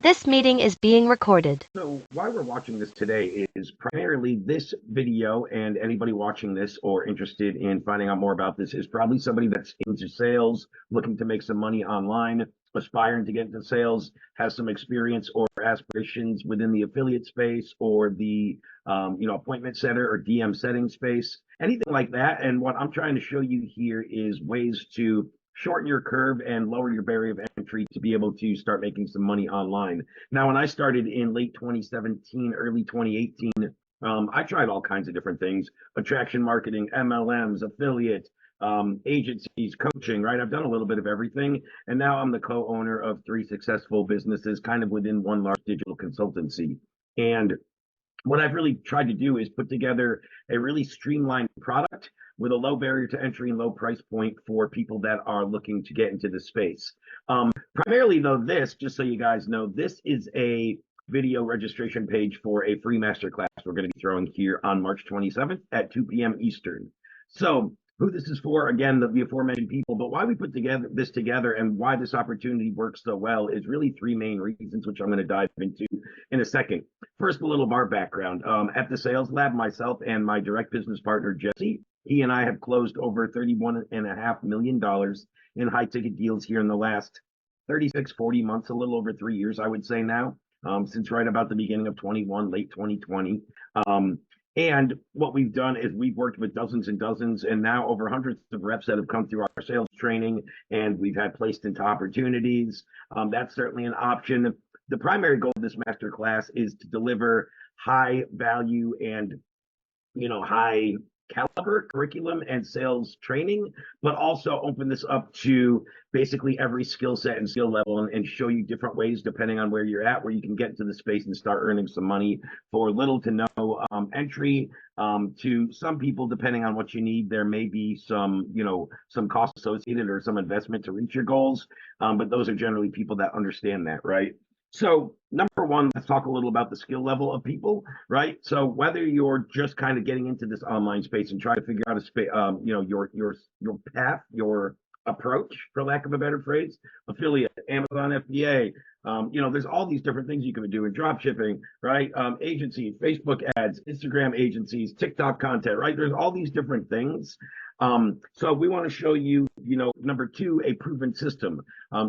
This meeting is being recorded. So why we're watching this today is primarily this video, and anybody watching this or interested in finding out more about this is probably somebody that's into sales, looking to make some money online, aspiring to get into sales, has some experience or aspirations within the affiliate space or the appointment setter or DM setting space, anything like that. And what I'm trying to show you here is ways to shorten your curve and lower your barrier of entry to be able to start making some money online. Now, when I started in late 2017, early 2018, I tried all kinds of different things: attraction marketing, MLMs, affiliate, agencies, coaching, right? I've done a little bit of everything. And now I'm the co-owner of three successful businesses kind of within one large digital consultancy. And what I've really tried to do is put together a really streamlined product with a low barrier to entry and low price point for people that are looking to get into this space. Primarily, though, just so you guys know, this is a video registration page for a free masterclass we're going to be throwing here on March 27th at 2 p.m. Eastern. So who this is for, again, the aforementioned people, but why we put this together and why this opportunity works so well is really three main reasons, which I'm going to dive into in a second. First, a little of our background. At the Sales Lab, myself and my direct business partner, Jesse, he and I have closed over $31.5 million in high ticket deals here in the last 36, 40 months, a little over 3 years, I would say now, since right about the beginning of 21, late 2020. And what we've done is we've worked with dozens and dozens and now over hundreds of reps that have come through our sales training, and we've had placed into opportunities. That's certainly an option. The primary goal of this masterclass is to deliver high value and high caliber curriculum and sales training, but also open this up to basically every skill set and skill level, and show you different ways, depending on where you're at, where you can get into the space and start earning some money for little to no entry. To some people, depending on what you need, there may be some cost associated or some investment to reach your goals. But those are generally people that understand that, right? So number one, let's talk a little about the skill level of people, right? So whether you're just kind of getting into this online space and try to figure out your path, your approach, for lack of a better phrase, affiliate, Amazon FBA, there's all these different things you can do in drop shipping, right? Agencies, Facebook ads, Instagram agencies, TikTok content, right? There's all these different things. So we want to show you, number two, a proven system,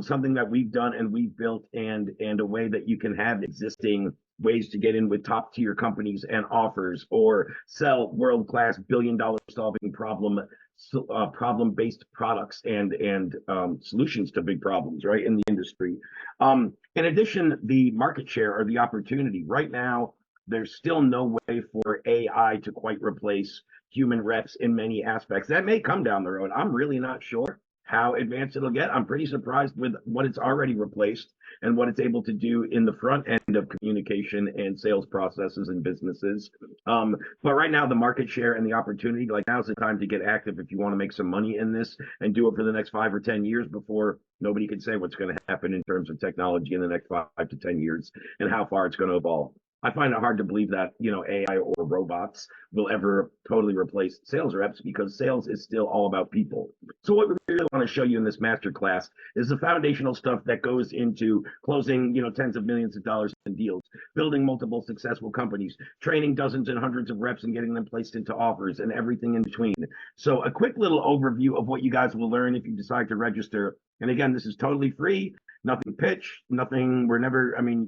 something that we've done and we've built, and a way that you can have existing ways to get in with top tier companies and offers, or sell world-class billion-dollar solving problem-based products and solutions to big problems, right, in the industry. In addition, the market share or the opportunity right now, there's still no way for AI to quite replace human reps in many aspects. That may come down the road. I'm really not sure how advanced it'll get. I'm pretty surprised with what it's already replaced and what it's able to do in the front end of communication and sales processes and businesses. But right now, the market share and the opportunity, like, now's the time to get active if you want to make some money in this and do it for the next 5 or 10 years before nobody can say what's going to happen in terms of technology in the next 5 to 10 years and how far it's going to evolve. I find it hard to believe that, AI or robots will ever totally replace sales reps, because sales is still all about people. So what we really want to show you in this masterclass is the foundational stuff that goes into closing, tens of millions of dollars in deals, building multiple successful companies, training dozens and hundreds of reps and getting them placed into offers, and everything in between. So a quick little overview of what you guys will learn if you decide to register. And again, this is totally free. Nothing pitch, nothing.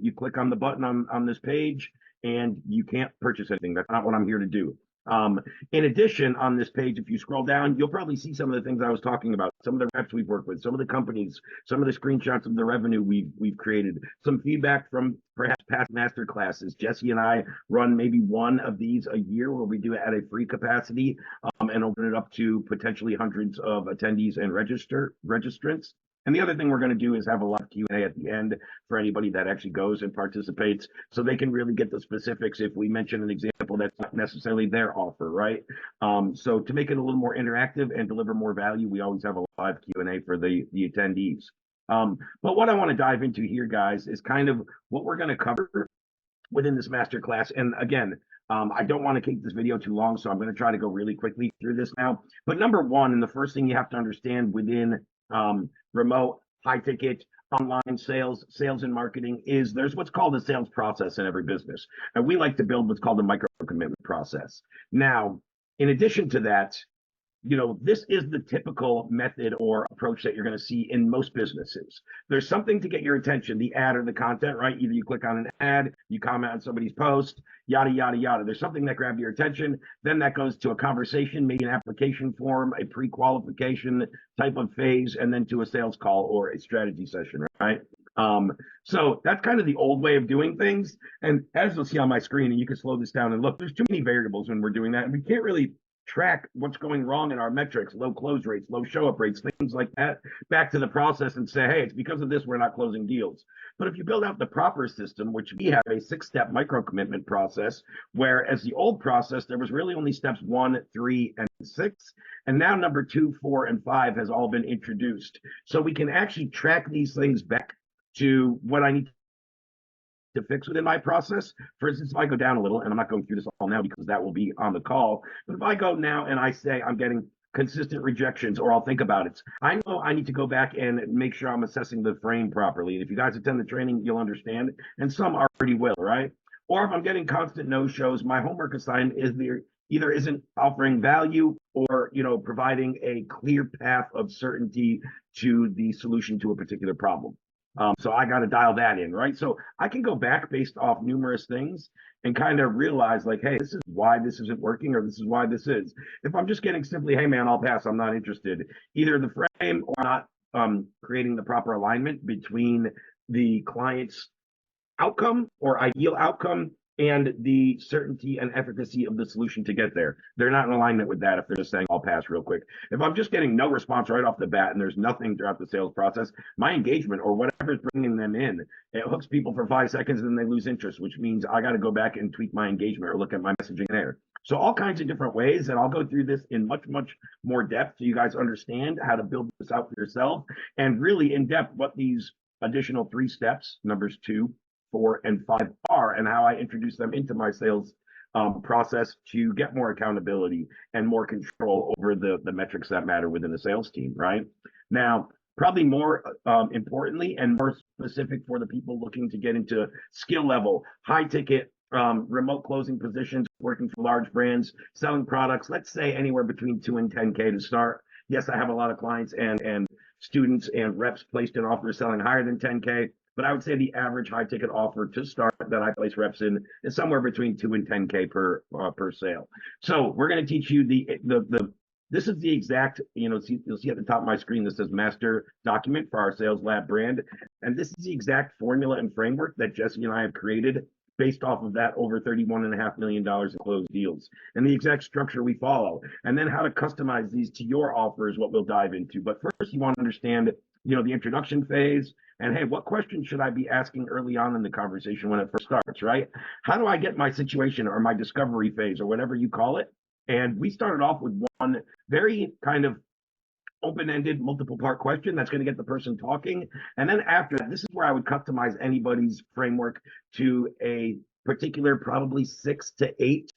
You click on the button on this page and you can't purchase anything. That's not what I'm here to do. In addition, on this page, if you scroll down, you'll probably see some of the things I was talking about, some of the reps we've worked with, some of the companies, some of the screenshots of the revenue we've created, some feedback from perhaps past master classes. Jesse and I run maybe one of these a year where we do it at a free capacity, and open it up to potentially hundreds of attendees and registrants. And the other thing we're going to do is have a live Q&A at the end for anybody that actually goes and participates, so they can really get the specifics if we mention an example that's not necessarily their offer, right? So to make it a little more interactive and deliver more value, we always have a live Q&A for the attendees. But what I want to dive into here, guys, is kind of what we're going to cover within this masterclass. And again, I don't want to keep this video too long, so I'm going to try to go really quickly through this now. But number one, and the first thing you have to understand within remote, high ticket, online sales, sales and marketing is there's what's called a sales process in every business. And we like to build what's called a micro commitment process. Now, in addition to that, this is the typical method or approach that you're going to see in most businesses. There's something to get your attention, the ad or the content, right? Either you click on an ad, you comment on somebody's post, yada, yada, yada. There's something that grabbed your attention. Then that goes to a conversation, maybe an application form, a pre-qualification type of phase, and then to a sales call or a strategy session, right? So that's kind of the old way of doing things. And as you'll see on my screen, and you can slow this down and look, there's too many variables when we're doing that. And we can't really track what's going wrong in our metrics, low close rates, low show up rates, things like that, back to the process and say, hey, it's because of this we're not closing deals. But if you build out the proper system, which we have a 6-step micro commitment process, whereas the old process, there was really only steps 1, 3, and 6. And now number 2, 4, and 5 has all been introduced. So we can actually track these things back to what I need to fix within my process. For instance, if I go down a little, and I'm not going through this all now because that will be on the call, but if I go now and I say I'm getting consistent rejections, or I'll think about it, I know I need to go back and make sure I'm assessing the frame properly. And if you guys attend the training, you'll understand, and some already will, right? Or if I'm getting constant no-shows, my homework assignment is either isn't offering value or providing a clear path of certainty to the solution to a particular problem. So I got to dial that in, right? So I can go back based off numerous things and kind of realize like, hey, this is why this isn't working, or this is why this is. If I'm just getting simply, hey, man, I'll pass, I'm not interested, either the frame or not creating the proper alignment between the client's outcome or ideal outcome and the certainty and efficacy of the solution to get there. They're not in alignment with that if they're just saying, I'll pass real quick. If I'm just getting no response right off the bat and there's nothing throughout the sales process, my engagement or whatever's bringing them in, it hooks people for 5 seconds and then they lose interest, which means I got to go back and tweak my engagement or look at my messaging there. So all kinds of different ways, and I'll go through this in much, much more depth so you guys understand how to build this out for yourself, and really in depth what these additional 3 steps, numbers 2, 4, and 5 are, and how I introduce them into my sales process to get more accountability and more control over the metrics that matter within the sales team, right? Now, probably more importantly and more specific for the people looking to get into skill level, high ticket, remote closing positions, working for large brands, selling products, let's say anywhere between 2 and 10K to start. Yes, I have a lot of clients and students and reps placed in offers selling higher than 10K. But I would say the average high ticket offer to start that I place reps in is somewhere between 2 and 10K per sale. So we're going to teach you this is the exact, you'll see at the top of my screen, this says master document for our sales lab brand. And this is the exact formula and framework that Jesse and I have created based off of that over $31.5 million in closed deals, and the exact structure we follow. And then how to customize these to your offer is what we'll dive into. But first you want to understand, the introduction phase, and hey, what questions should I be asking early on in the conversation when it first starts, right? How do I get my situation or my discovery phase or whatever you call it? And we started off with one very kind of open-ended multiple part question that's going to get the person talking. And then after that, this is where I would customize anybody's framework to a particular probably 6 to 8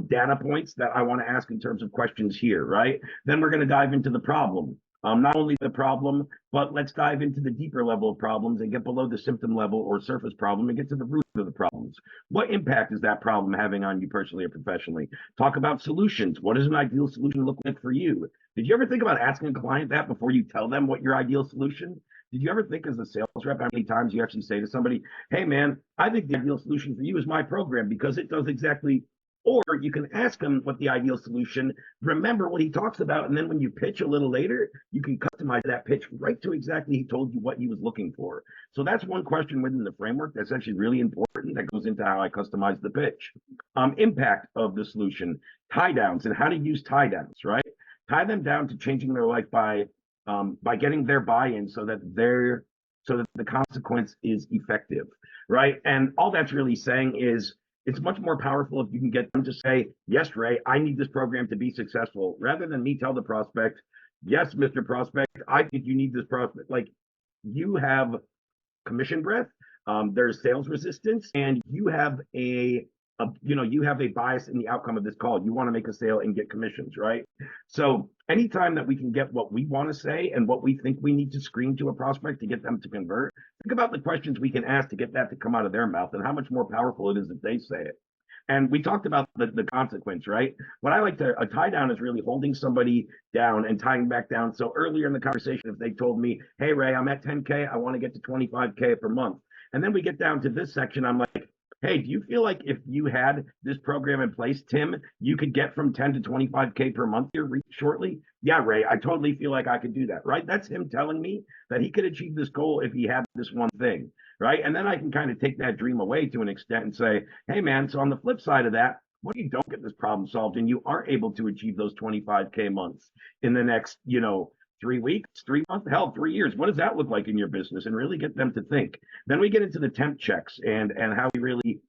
data points that I want to ask in terms of questions here, right? Then we're going to dive into the problem. Not only the problem, but let's dive into the deeper level of problems and get below the symptom level or surface problem and get to the root of the problems. What impact is that problem having on you personally or professionally? Talk about solutions. What does an ideal solution look like for you? Did you ever think about asking a client that before you tell them what your ideal solution? Did you ever think as a sales rep how many times you actually say to somebody, hey man, I think the ideal solution for you is my program because it does exactly. Or you can ask him what the ideal solution, remember what he talks about, and then when you pitch a little later, you can customize that pitch right to exactly he told you what he was looking for. So that's one question within the framework that's actually really important that goes into how I customize the pitch. Impact of the solution, tie downs, and how to use tie downs, right? Tie them down to changing their life by getting their buy-in so that the consequence is effective, right? And all that's really saying is, it's much more powerful if you can get them to say, yes, Ray, I need this program to be successful, rather than me tell the prospect, yes, Mr. Prospect, I think you need this prospect. Like, you have commission breath, there's sales resistance, and you have a you have a bias in the outcome of this call. You want to make a sale and get commissions, right? So anytime that we can get what we want to say and what we think we need to screen to a prospect to get them to convert, think about the questions we can ask to get that to come out of their mouth and how much more powerful it is if they say it. And we talked about the consequence, right? What I like to, a tie down is really holding somebody down and tying back down. So earlier in the conversation, if they told me, hey, Ray, I'm at 10K, I want to get to 25K per month. And then we get down to this section, I'm like, hey, do you feel like if you had this program in place, Tim, you could get from 10 to 25K per month here shortly? Yeah, Ray, I totally feel like I could do that, right? That's him telling me that he could achieve this goal if he had this one thing, right? And then I can kind of take that dream away to an extent and say, hey, man, so on the flip side of that, what if you don't get this problem solved and you aren't able to achieve those 25K months in the next, 3 weeks, 3 months, hell, 3 years? What does that look like in your business? And really get them to think. Then we get into the temp checks and how we really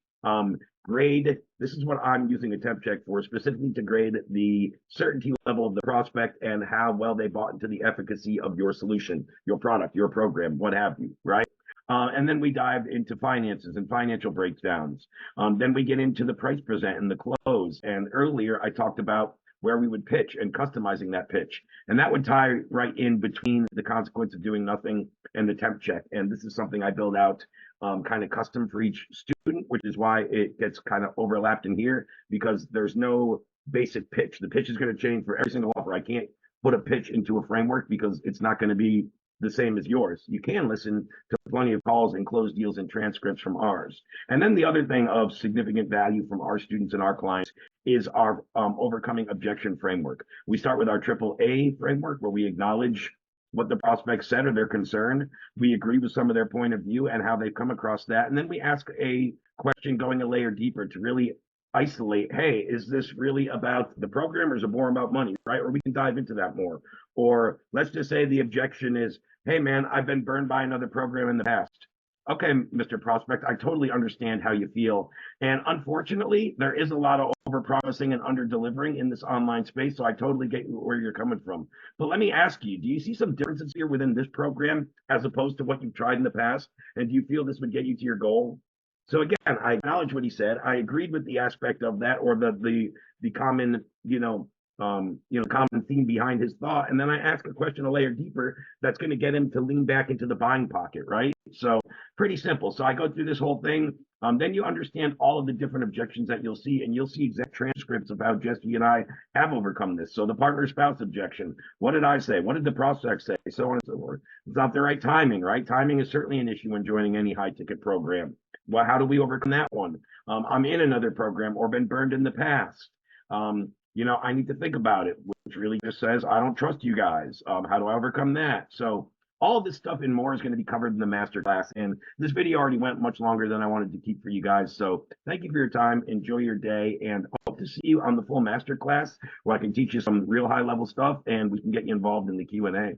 grade. This is what I'm using a temp check for, specifically to grade the certainty level of the prospect and how well they bought into the efficacy of your solution, your product, your program, what have you, right? And then we dive into finances and financial breakdowns. Then we get into the price present and the close. And earlier I talked about where we would pitch and customizing that pitch. And that would tie right in between the consequence of doing nothing and the temp check. And this is something I build out kind of custom for each student, which is why it gets kind of overlapped in here, because there's no basic pitch. The pitch is going to change for every single offer. I can't put a pitch into a framework because it's not going to be the same as yours. You can listen to plenty of calls and closed deals and transcripts from ours. And then the other thing of significant value from our students and our clients is our overcoming objection framework. We start with our AAA framework, where we acknowledge what the prospect said or their concern. We agree with some of their point of view and how they've come across that. And then we ask a question going a layer deeper to really isolate, hey, is this really about the program or is it more about money, right? Or we can dive into that more. Or let's just say the objection is, hey, man, I've been burned by another program in the past. Okay, Mr. Prospect, I totally understand how you feel. And unfortunately, there is a lot of over promising and under delivering in this online space. So I totally get where you're coming from. But let me ask you, do you see some differences here within this program as opposed to what you've tried in the past? And do you feel this would get you to your goal? So again, I acknowledge what he said. I agreed with the aspect of that, or the common, common theme behind his thought. And then I ask a question a layer deeper that's going to get him to lean back into the buying pocket, right? So pretty simple. So I go through this whole thing. Then you understand all of the different objections that you'll see, and you'll see exact transcripts of how Jesse and I have overcome this. So the partner spouse objection, what did I say? What did the prospect say? So on and so forth. It's not the right timing, right? Timing is certainly an issue when joining any high ticket program. Well, how do we overcome that one? I'm in another program or been burned in the past. I need to think about it, which really just says, I don't trust you guys. How do I overcome that? So all of this stuff and more is going to be covered in the masterclass. And this video already went much longer than I wanted to keep for you guys. So thank you for your time. Enjoy your day. And I hope to see you on the full masterclass where I can teach you some real high level stuff and we can get you involved in the Q&A.